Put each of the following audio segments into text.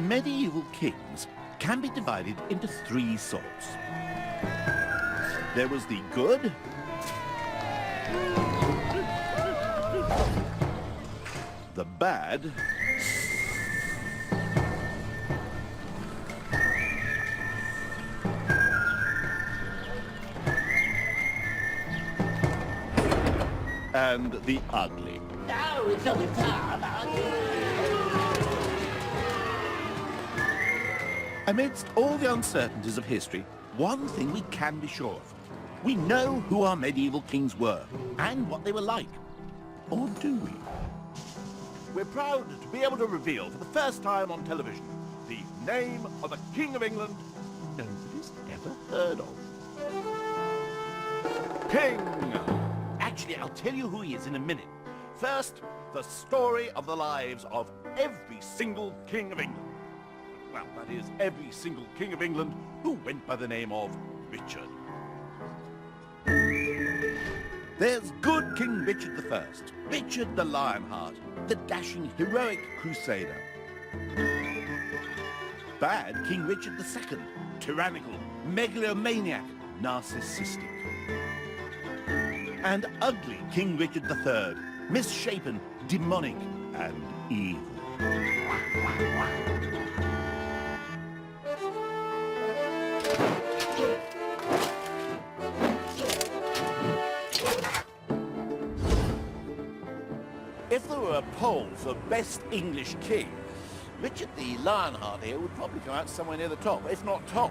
medieval kings can be divided into three sorts. There was the good, the bad, and the ugly. Now it's on the top. Amidst all the uncertainties of history, one thing we can be sure of. We know who our medieval kings were, and what they were like. Or do we? We're proud to be able to reveal for the first time on television the name of a King of England nobody's ever heard of. King! Actually, I'll tell you who he is in a minute. First, the story of the lives of every single King of England. Well, that is, every single King of England who went by the name of Richard. There's good King Richard I, Richard the Lionheart, the dashing, heroic crusader. Bad King Richard II, tyrannical, megalomaniac, narcissistic. And ugly King Richard III, misshapen, demonic, and evil. If there were a poll for best English king, Richard the Lionheart here would probably come out somewhere near the top, if not top.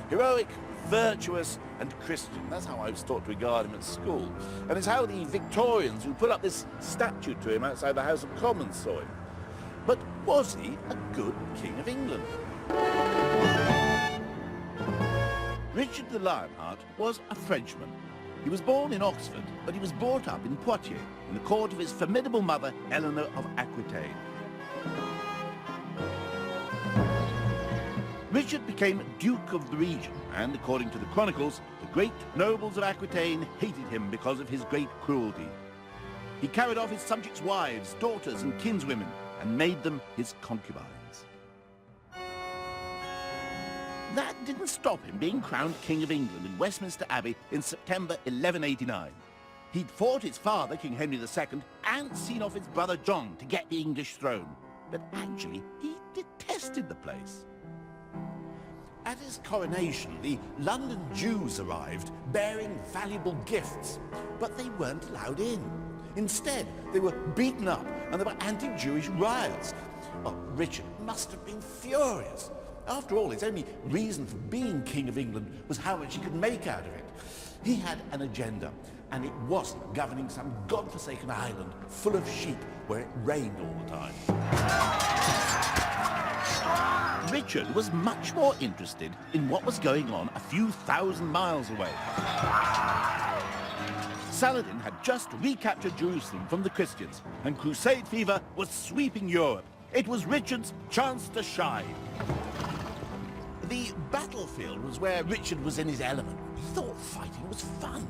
Heroic, virtuous, and Christian. That's how I was taught to regard him at school. And it's how the Victorians who put up this statue to him outside the House of Commons saw him. But was he a good King of England? Richard the Lionheart was a Frenchman. He was born in Oxford, but he was brought up in Poitiers, in the court of his formidable mother, Eleanor of Aquitaine. Richard became Duke of the region, and according to the chronicles, the great nobles of Aquitaine hated him because of his great cruelty. He carried off his subjects' wives, daughters, and kinswomen, and made them his concubines. That didn't stop him being crowned King of England in Westminster Abbey in September 1189. He'd fought his father, King Henry II, and seen off his brother John to get the English throne. But actually, he detested the place. At his coronation, the London Jews arrived, bearing valuable gifts, but they weren't allowed in. Instead, they were beaten up, and there were anti-Jewish riots. Well, Richard must have been furious. After all, his only reason for being King of England was how much he could make out of it. He had an agenda, and it wasn't governing some godforsaken island full of sheep where it rained all the time. Richard was much more interested in what was going on a few thousand miles away. Saladin had just recaptured Jerusalem from the Christians, and crusade fever was sweeping Europe. It was Richard's chance to shine. The battlefield was where Richard was in his element. He thought fighting was fun.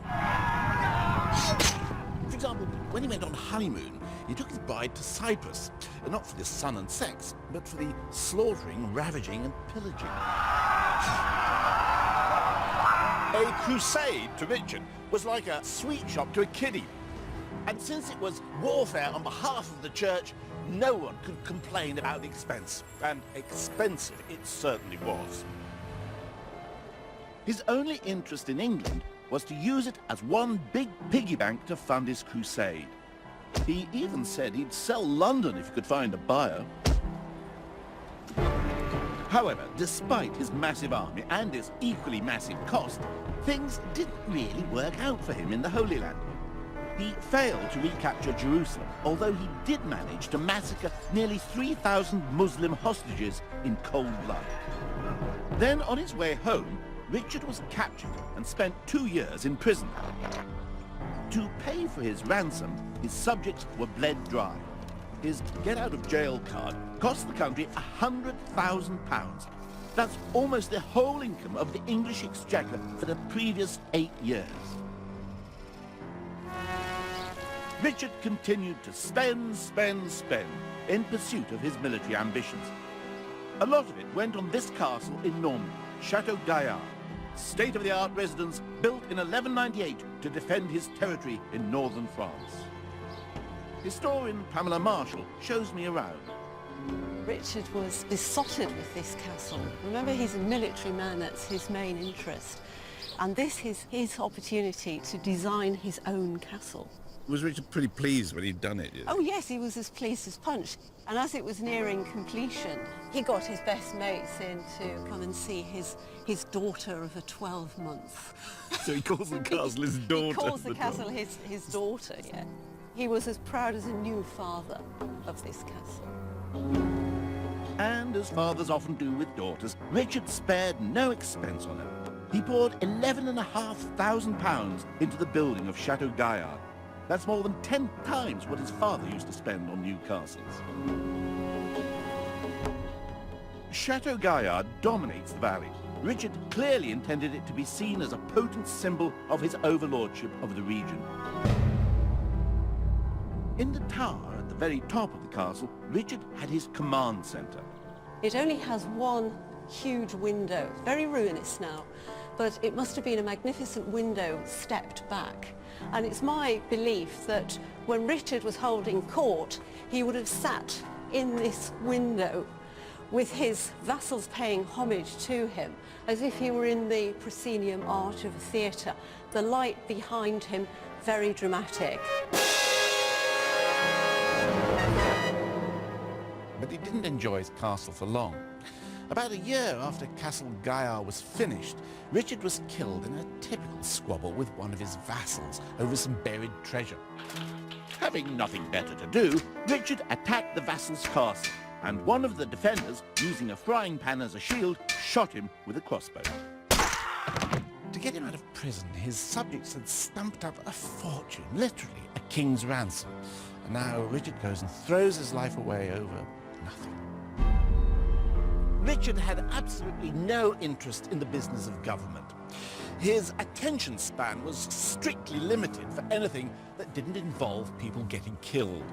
For example, when he went on honeymoon, he took his bride to Cyprus, not for the sun and sex, but for the slaughtering, ravaging, and pillaging. A crusade to Richard was like a sweet shop to a kiddie. And since it was warfare on behalf of the church, no one could complain about the expense. And expensive it certainly was. His only interest in England was to use it as one big piggy bank to fund his crusade. He even said he'd sell London if he could find a buyer. However, despite his massive army and his equally massive cost, things didn't really work out for him in the Holy Land. He failed to recapture Jerusalem, although he did manage to massacre nearly 3,000 Muslim hostages in cold blood. Then, on his way home, Richard was captured and spent 2 years in prison. To pay for his ransom, his subjects were bled dry. His get-out-of-jail card cost the country £100,000. That's almost the whole income of the English exchequer for the previous 8 years. Richard continued to spend in pursuit of his military ambitions. A lot of it went on this castle in Normandy, Chateau Gaillard, state-of-the-art residence built in 1198 to defend his territory in northern France. Historian Pamela Marshall shows me around. Richard was besotted with this castle. Remember, he's a military man, that's his main interest. And this is his opportunity to design his own castle. Was Richard pretty pleased when he'd done it? Oh yes, he was as pleased as Punch. And as it was nearing completion, he got his best mates in to come and see his daughter of a 12-month. So he calls the castle his daughter. He calls the castle his daughter, yeah. He was as proud as a new father of this castle. And as fathers often do with daughters, Richard spared no expense on her. He poured £11,500 into the building of Chateau Gaillard. That's more than 10 times what his father used to spend on new castles. Chateau Gaillard dominates the valley. Richard clearly intended it to be seen as a potent symbol of his overlordship of the region. In the tower at the very top of the castle, Richard had his command centre. It only has one huge window, very ruinous now, but it must have been a magnificent window stepped back. And it's my belief that when Richard was holding court, he would have sat in this window with his vassals paying homage to him, as if he were in the proscenium arch of a theatre, the light behind him very dramatic. But he didn't enjoy his castle for long. About a year after Castle Gaillard was finished, Richard was killed in a typical squabble with one of his vassals over some buried treasure. Having nothing better to do, Richard attacked the vassal's castle, and one of the defenders, using a frying pan as a shield, shot him with a crossbow. To get him out of prison, his subjects had stumped up a fortune, literally a king's ransom. And now Richard goes and throws his life away over nothing. Richard had absolutely no interest in the business of government. His attention span was strictly limited for anything that didn't involve people getting killed.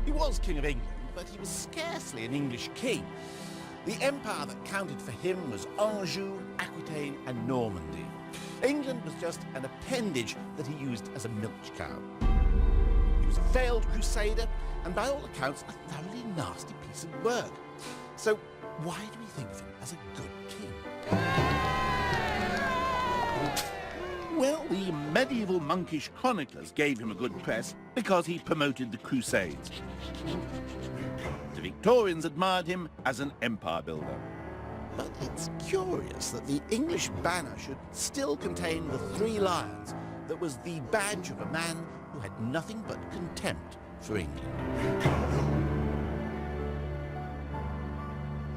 He was King of England, but he was scarcely an English king. The empire that counted for him was Anjou, Aquitaine and Normandy. England was just an appendage that he used as a milch cow. He was a failed crusader, and by all accounts, a thoroughly nasty piece of work. So why do we think of him as a good king? Well, the medieval monkish chroniclers gave him a good press because he promoted the Crusades. The Victorians admired him as an empire builder. But it's curious that the English banner should still contain the 3 lions that was the badge of a man who had nothing but contempt for England.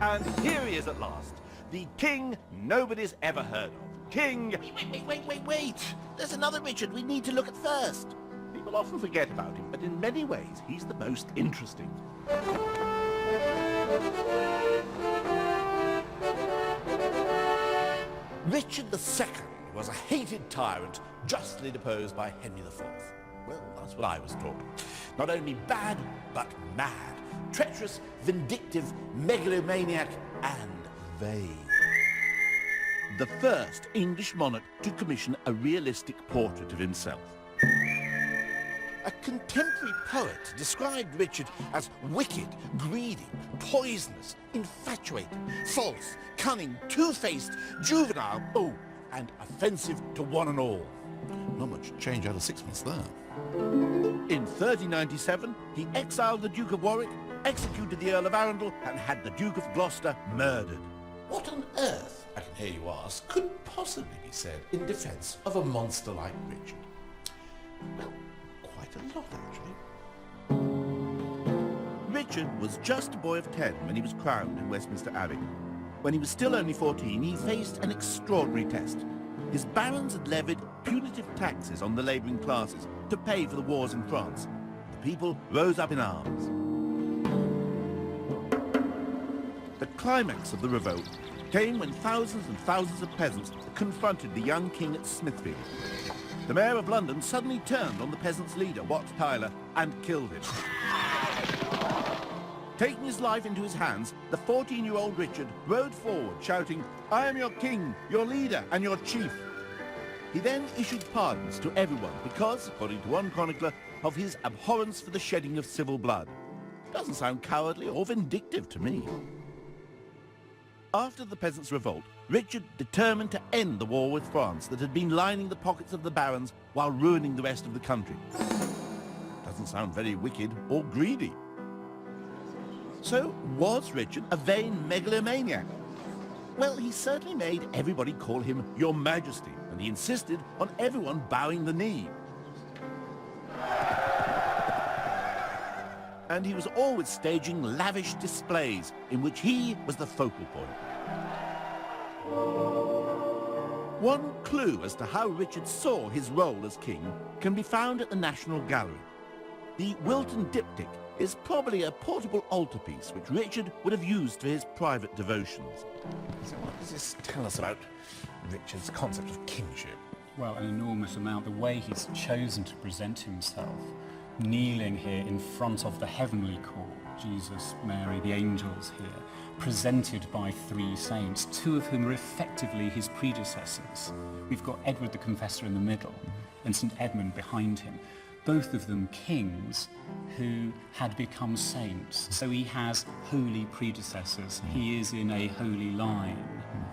And here he is at last, the king nobody's ever heard of. King... Wait! There's another Richard we need to look at first. People often forget about him, but in many ways, he's the most interesting. Richard II was a hated tyrant, justly deposed by Henry IV. Well, that's what I was taught. Not only bad, but mad. Treacherous, vindictive, megalomaniac, and vain. The first English monarch to commission a realistic portrait of himself. A contemporary poet described Richard as wicked, greedy, poisonous, infatuated, false, cunning, two-faced, juvenile, and offensive to one and all. Not much change out of 6 months there. In 1397, he exiled the Duke of Warwick, executed the Earl of Arundel, and had the Duke of Gloucester murdered. What on earth, I can hear you ask, could possibly be said in defence of a monster like Richard? Well, quite a lot, actually. Richard was just a boy of 10 when he was crowned in Westminster Abbey. When he was still only 14, he faced an extraordinary test. His barons had levied punitive taxes on the labouring classes to pay for the wars in France. The people rose up in arms. The climax of the revolt came when thousands and thousands of peasants confronted the young king at Smithfield. The mayor of London suddenly turned on the peasants' leader, Wat Tyler, and killed him. Taking his life into his hands, the 14-year-old Richard rode forward, shouting, "I am your king, your leader, and your chief." He then issued pardons to everyone because, according to one chronicler, of his abhorrence for the shedding of civil blood. Doesn't sound cowardly or vindictive to me. After the peasants' revolt, Richard determined to end the war with France that had been lining the pockets of the barons while ruining the rest of the country. Doesn't sound very wicked or greedy. So, was Richard a vain megalomaniac? Well, he certainly made everybody call him Your Majesty, and he insisted on everyone bowing the knee. And he was always staging lavish displays in which he was the focal point. One clue as to how Richard saw his role as king can be found at the National Gallery. The Wilton diptych is probably a portable altarpiece which Richard would have used for his private devotions. So what does this tell us about Richard's concept of kingship? Well, an enormous amount. The way he's chosen to present himself, kneeling here in front of the heavenly court, Jesus, Mary, the angels here, presented by three saints, two of whom are effectively his predecessors. We've got Edward the Confessor in the middle and St. Edmund behind him. Both of them kings who had become saints. So he has holy predecessors. He is in a holy line.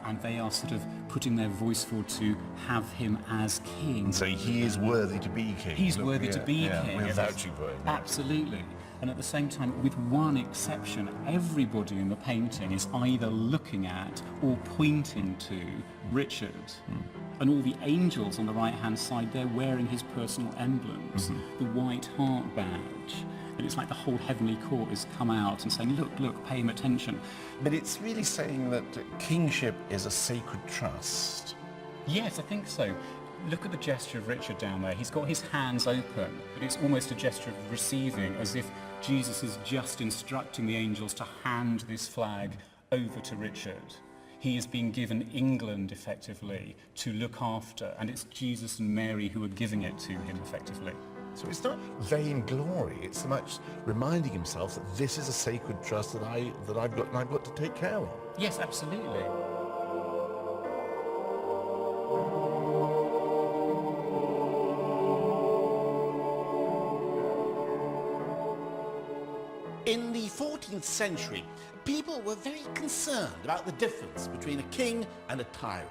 And they are sort of putting their voice forward to have him as king. So he is worthy to be king. He's worthy to be king. We're vouching for him. Absolutely. And at the same time, with one exception, everybody in the painting is either looking at or pointing to Richard. And all the angels on the right-hand side, they're wearing his personal emblems, the white heart badge. And it's like the whole heavenly court has come out and saying, look, look, pay him attention. But it's really saying that kingship is a sacred trust. Yes, I think so. Look at the gesture of Richard down there. He's got his hands open, but it's almost a gesture of receiving, as if Jesus is just instructing the angels to hand this flag over to Richard. He is being given England, effectively, to look after, and it's Jesus and Mary who are giving it to him, effectively. So it's not vainglory, it's so much reminding himself that this is a sacred trust that I've got to take care of. Yes, absolutely. In the 14th century, people were very concerned about the difference between a king and a tyrant.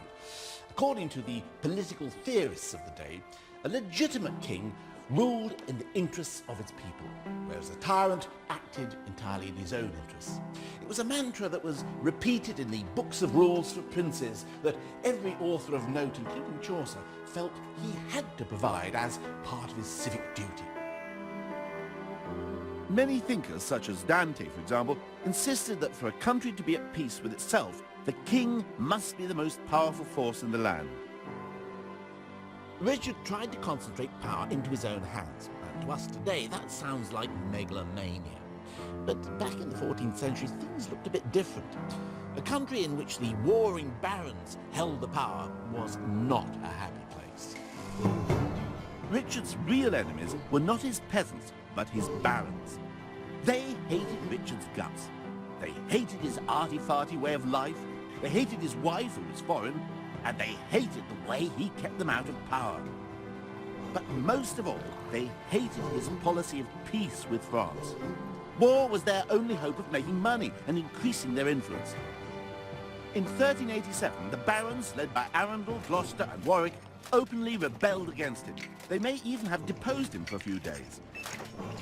According to the political theorists of the day, a legitimate king ruled in the interests of its people, whereas a tyrant acted entirely in his own interests. It was a mantra that was repeated in the books of rules for princes that every author of note, including Chaucer, felt he had to provide as part of his civic duty. Many thinkers, such as Dante, for example, insisted that for a country to be at peace with itself, the king must be the most powerful force in the land. Richard tried to concentrate power into his own hands, and to us today that sounds like megalomania. But back in the 14th century, things looked a bit different. A country in which the warring barons held the power was not a happy place. Richard's real enemies were not his peasants, but his barons. They hated Richard's guts. They hated his arty-farty way of life. They hated his wife, who was foreign, and they hated the way he kept them out of power. But most of all, they hated his policy of peace with France. War was their only hope of making money and increasing their influence. In 1387, the barons, led by Arundel, Gloucester and Warwick, openly rebelled against him. They may even have deposed him for a few days.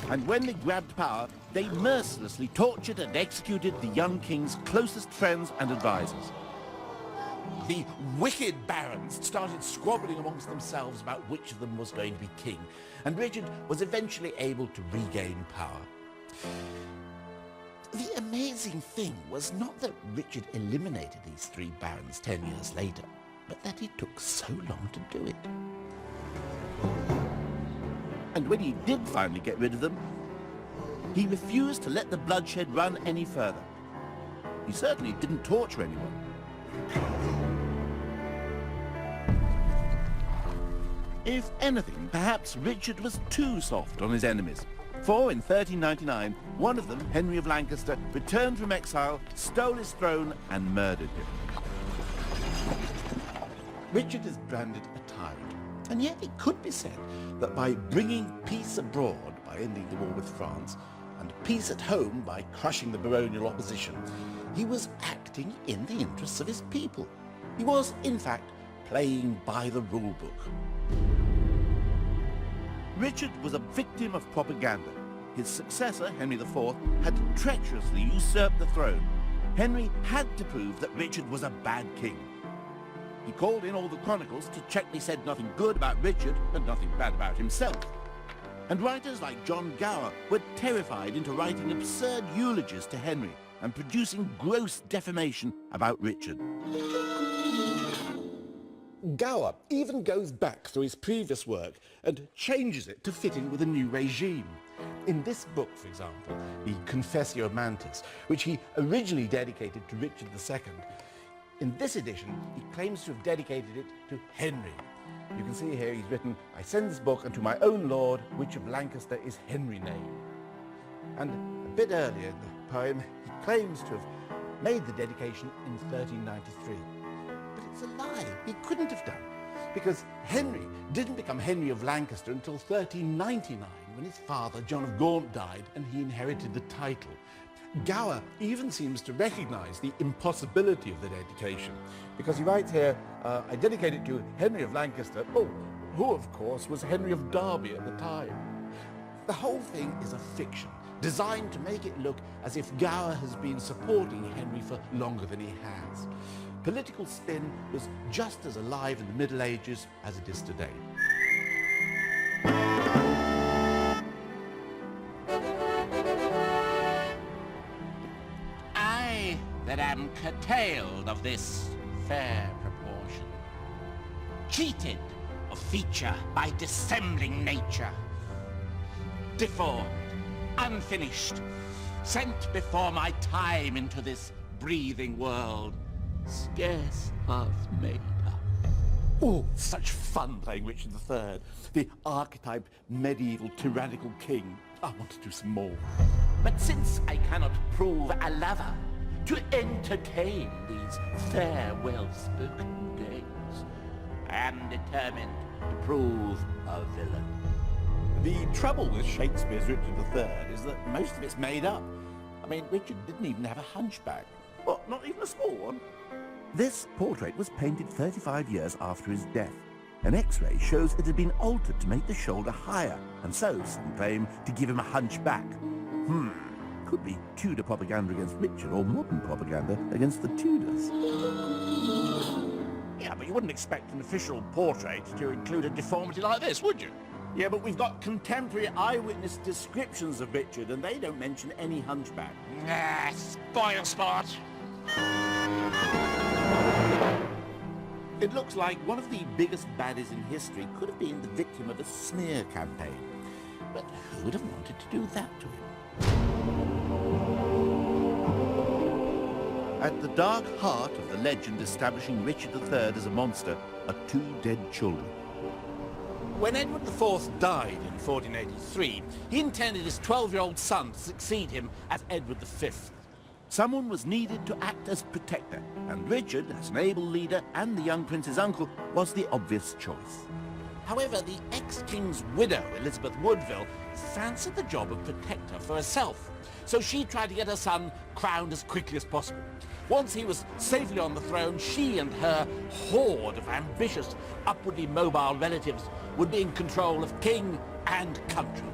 And when they grabbed power, they mercilessly tortured and executed the young king's closest friends and advisors. The wicked barons started squabbling amongst themselves about which of them was going to be king, and Richard was eventually able to regain power. The amazing thing was not that Richard eliminated these three barons 10 years later, but that it took so long to do it. And when he did finally get rid of them, he refused to let the bloodshed run any further. He certainly didn't torture anyone. If anything, perhaps Richard was too soft on his enemies. For in 1399, one of them, Henry of Lancaster, returned from exile, stole his throne and murdered him. Richard is branded a tyrant, and yet it could be said that by bringing peace abroad, by ending the war with France, and peace at home by crushing the baronial opposition, he was acting in the interests of his people. He was, in fact, playing by the rule book. Richard was a victim of propaganda. His successor, Henry IV, had treacherously usurped the throne. Henry had to prove that Richard was a bad king. He called in all the chronicles to check they said nothing good about Richard and nothing bad about himself. And writers like John Gower were terrified into writing absurd eulogies to Henry and producing gross defamation about Richard. Gower even goes back through his previous work and changes it to fit in with a new regime. In this book, for example, the Confessio Mantis, which he originally dedicated to Richard II, in this edition, he claims to have dedicated it to Henry. You can see here he's written, "I send this book unto my own lord, which of Lancaster is Henry named." And a bit earlier in the poem, he claims to have made the dedication in 1393. But it's a lie. He couldn't have done, because Henry didn't become Henry of Lancaster until 1399, when his father, John of Gaunt, died and he inherited the title. Gower even seems to recognise the impossibility of the dedication, because he writes here, "I dedicate it to Henry of Lancaster," who of course was Henry of Derby at the time. The whole thing is a fiction, designed to make it look as if Gower has been supporting Henry for longer than he has. Political spin was just as alive in the Middle Ages as it is today. I that am curtailed of this fair proportion, cheated of feature by dissembling nature, deformed, unfinished, sent before my time into this breathing world, scarce half made up. Oh, such fun playing Richard III, the archetype medieval tyrannical king. I want to do some more. But since I cannot prove a lover to entertain these fair, well-spoken dames, I am determined to prove a villain. The trouble with Shakespeare's Richard III is that most of it's made up. I mean, Richard didn't even have a hunchback. What, not even a small one? This portrait was painted 35 years after his death. An X-ray shows it had been altered to make the shoulder higher, and so, some claim, to give him a hunchback. Could be Tudor propaganda against Richard, or modern propaganda against the Tudors. Yeah, but you wouldn't expect an official portrait to include a deformity like this, would you? Yeah, but we've got contemporary eyewitness descriptions of Richard, and they don't mention any hunchback. Ah, spoil sport. It looks like one of the biggest baddies in history could have been the victim of a smear campaign. But who would have wanted to do that to him? At the dark heart of the legend establishing Richard III as a monster are two dead children. When Edward IV died in 1483, he intended his 12-year-old son to succeed him as Edward V. Someone was needed to act as protector, and Richard, as an able leader and the young prince's uncle, was the obvious choice. However, the ex-king's widow, Elizabeth Woodville, fancied the job of protector for herself, so she tried to get her son crowned as quickly as possible. Once he was safely on the throne, she and her horde of ambitious, upwardly mobile relatives would be in control of king and country.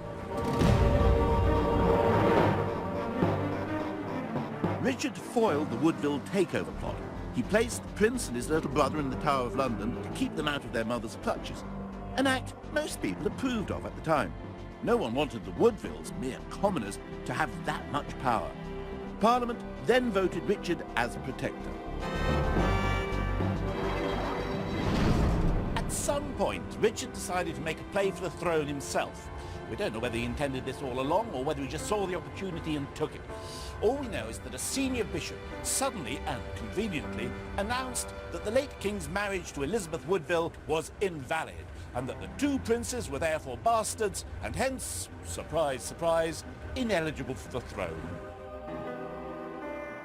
Richard foiled the Woodville takeover plot. He placed the prince and his little brother in the Tower of London to keep them out of their mother's clutches, an act most people approved of at the time. No one wanted the Woodvilles, mere commoners, to have that much power. Parliament then voted Richard as protector. At some point, Richard decided to make a play for the throne himself. We don't know whether he intended this all along or whether he just saw the opportunity and took it. All we know is that a senior bishop suddenly and conveniently announced that the late king's marriage to Elizabeth Woodville was invalid, and that the two princes were therefore bastards, and hence, surprise, surprise, ineligible for the throne.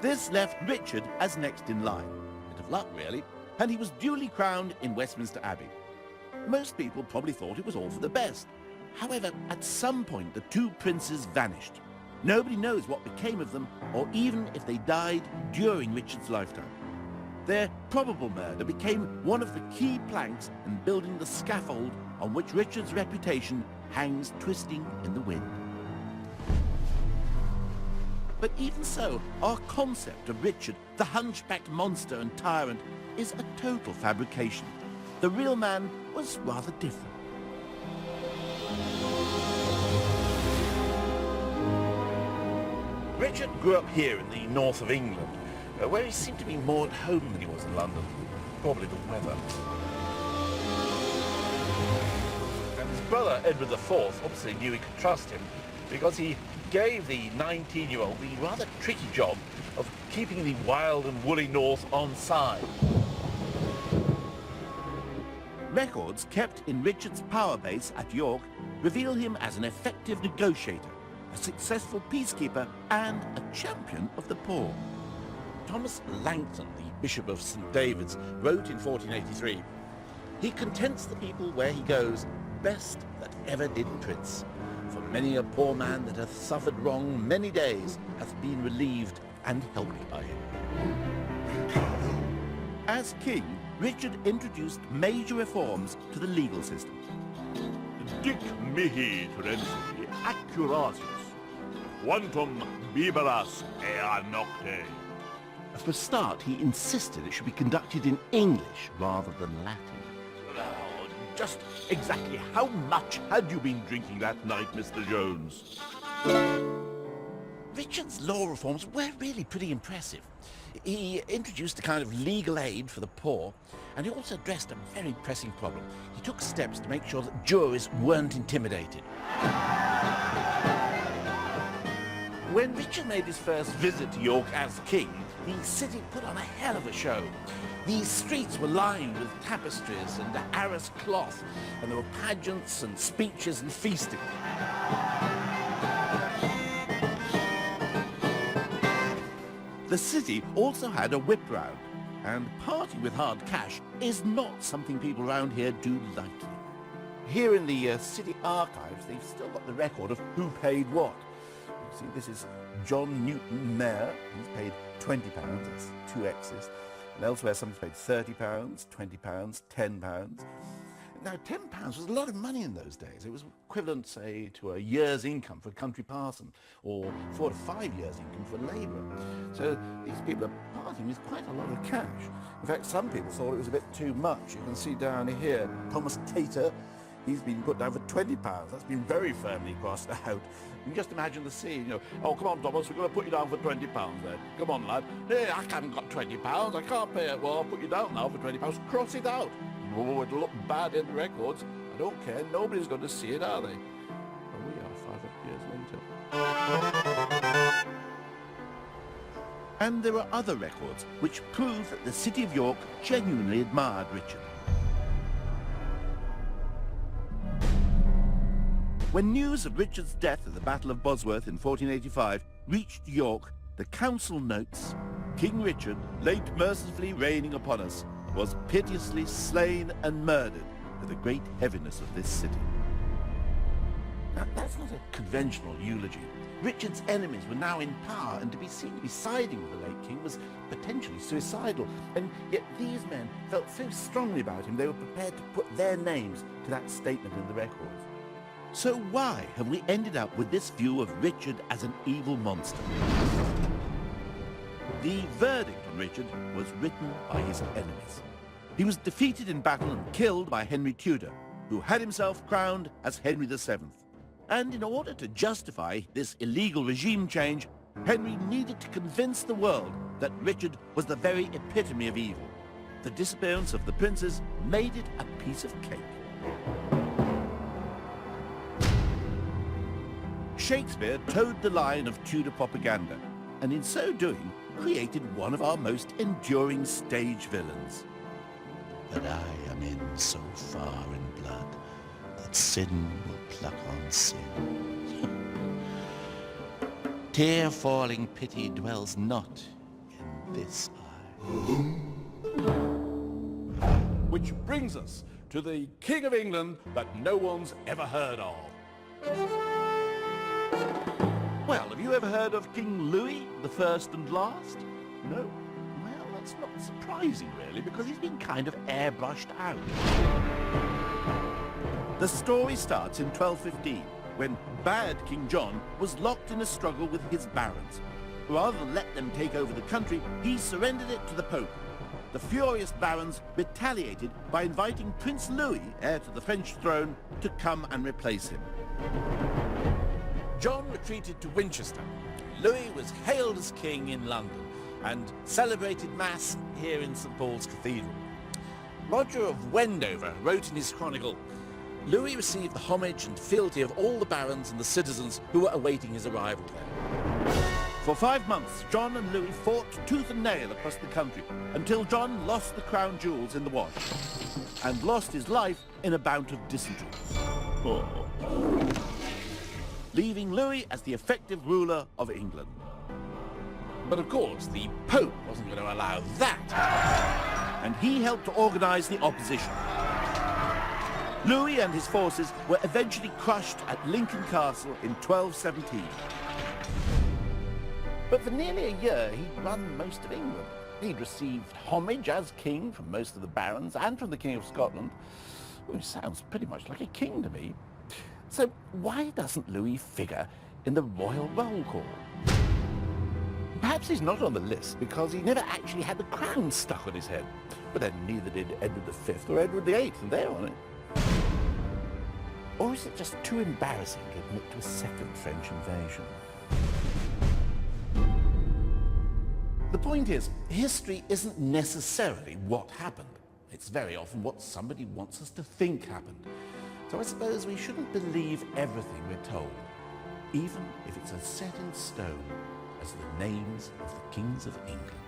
This left Richard as next in line. Bit of luck, really, and he was duly crowned in Westminster Abbey. Most people probably thought it was all for the best. However, at some point the two princes vanished. Nobody knows what became of them, or even if they died during Richard's lifetime. Their probable murder became one of the key planks in building the scaffold on which Richard's reputation hangs twisting in the wind. But even so, our concept of Richard, the hunchbacked monster and tyrant, is a total fabrication. The real man was rather different. Richard grew up here in the north of England, where he seemed to be more at home than he was in London. Probably the weather. And his brother, Edward IV, obviously knew he could trust him, because he gave the 19-year-old the rather tricky job of keeping the wild and woolly north on side. Records kept in Richard's power base at York reveal him as an effective negotiator, a successful peacekeeper, and a champion of the poor. Thomas Langton, the Bishop of St. David's, wrote in 1483, "He contents the people where he goes, best that ever did prince. For many a poor man that hath suffered wrong many days hath been relieved and helped by him." As king, Richard introduced major reforms to the legal system. Dic mihi trensi accuratius, quantum biberas ea nocte. For a start, he insisted it should be conducted in English rather than Latin. Now, just exactly how much had you been drinking that night, Mr. Jones? Richard's law reforms were really pretty impressive. He introduced a kind of legal aid for the poor, and he also addressed a very pressing problem. He took steps to make sure that juries weren't intimidated. When Richard made his first visit to York as king, the city put on a hell of a show. The streets were lined with tapestries and arras cloth, and there were pageants and speeches and feasting. The city also had a whip round, and partying with hard cash is not something people around here do lightly. Here in the city archives, they've still got the record of who paid what. You see, this is John Newton, Mayor. He's paid £20, that's 2 X's. And elsewhere, somebody's paid £30, £20, £10. Now, £10 was a lot of money in those days. It was equivalent, say, to a year's income for a country parson, or 4 to 5 years' income for a labourer. So these people are parting with quite a lot of cash. In fact, some people thought it was a bit too much. You can see down here, Thomas Tater, he's been put down for £20. That's been very firmly crossed out. You can just imagine the scene, you know, "Oh, come on, Thomas, we're going to put you down for £20 then. Come on, lad. Hey, I haven't got £20. I can't pay it. Well, I'll put you down now for £20. Cross it out. Oh, it'll look bad in the records. I don't care. Nobody's going to see it, are they?" Oh, we are 500 years later. And there are other records which prove that the city of York genuinely admired Richard. When news of Richard's death at the Battle of Bosworth in 1485 reached York, the council notes, "King Richard, late mercifully reigning upon us, was piteously slain and murdered with the great heaviness of this city." Now, that's not a conventional eulogy. Richard's enemies were now in power, and to be seen to be siding with the late king was potentially suicidal. And yet these men felt so strongly about him they were prepared to put their names to that statement in the records. So why have we ended up with this view of Richard as an evil monster? The verdict on Richard was written by his enemies. He was defeated in battle and killed by Henry Tudor, who had himself crowned as Henry VII. And in order to justify this illegal regime change, Henry needed to convince the world that Richard was the very epitome of evil. The disappearance of the princes made it a piece of cake. Shakespeare towed the line of Tudor propaganda. and in so doing created one of our most enduring stage villains. But I am in so far in blood that sin will pluck on sin. Tear-falling pity dwells not in this eye. Which brings us to the King of England that no one's ever heard of. Well, have you ever heard of King Louis, the first and last? No? Well, that's not surprising, really, because he's been kind of airbrushed out. The story starts in 1215, when bad King John was locked in a struggle with his barons. Rather than let them take over the country, he surrendered it to the Pope. The furious barons retaliated by inviting Prince Louis, heir to the French throne, to come and replace him. John retreated to Winchester. Louis was hailed as king in London and celebrated Mass here in St. Paul's Cathedral. Roger of Wendover wrote in his chronicle, Louis received the homage and fealty of all the barons and the citizens who were awaiting his arrival there. For 5 months, John and Louis fought tooth and nail across the country until John lost the crown jewels in the wash and lost his life in a bout of dysentery. Leaving Louis as the effective ruler of England. But of course, the Pope wasn't going to allow that. And he helped to organize the opposition. Louis and his forces were eventually crushed at Lincoln Castle in 1217. But for nearly a year, he'd run most of England. He'd received homage as king from most of the barons and from the King of Scotland, which sounds pretty much like a king to me. So why doesn't Louis figure in the royal roll call? Perhaps he's not on the list because he never actually had the crown stuck on his head. But then neither did Edward V or Edward VIII, and they're on it. Or is it just too embarrassing to admit to a second French invasion? The point is, history isn't necessarily what happened. It's very often what somebody wants us to think happened. So I suppose we shouldn't believe everything we're told, even if it's as set in stone as the names of the kings of England.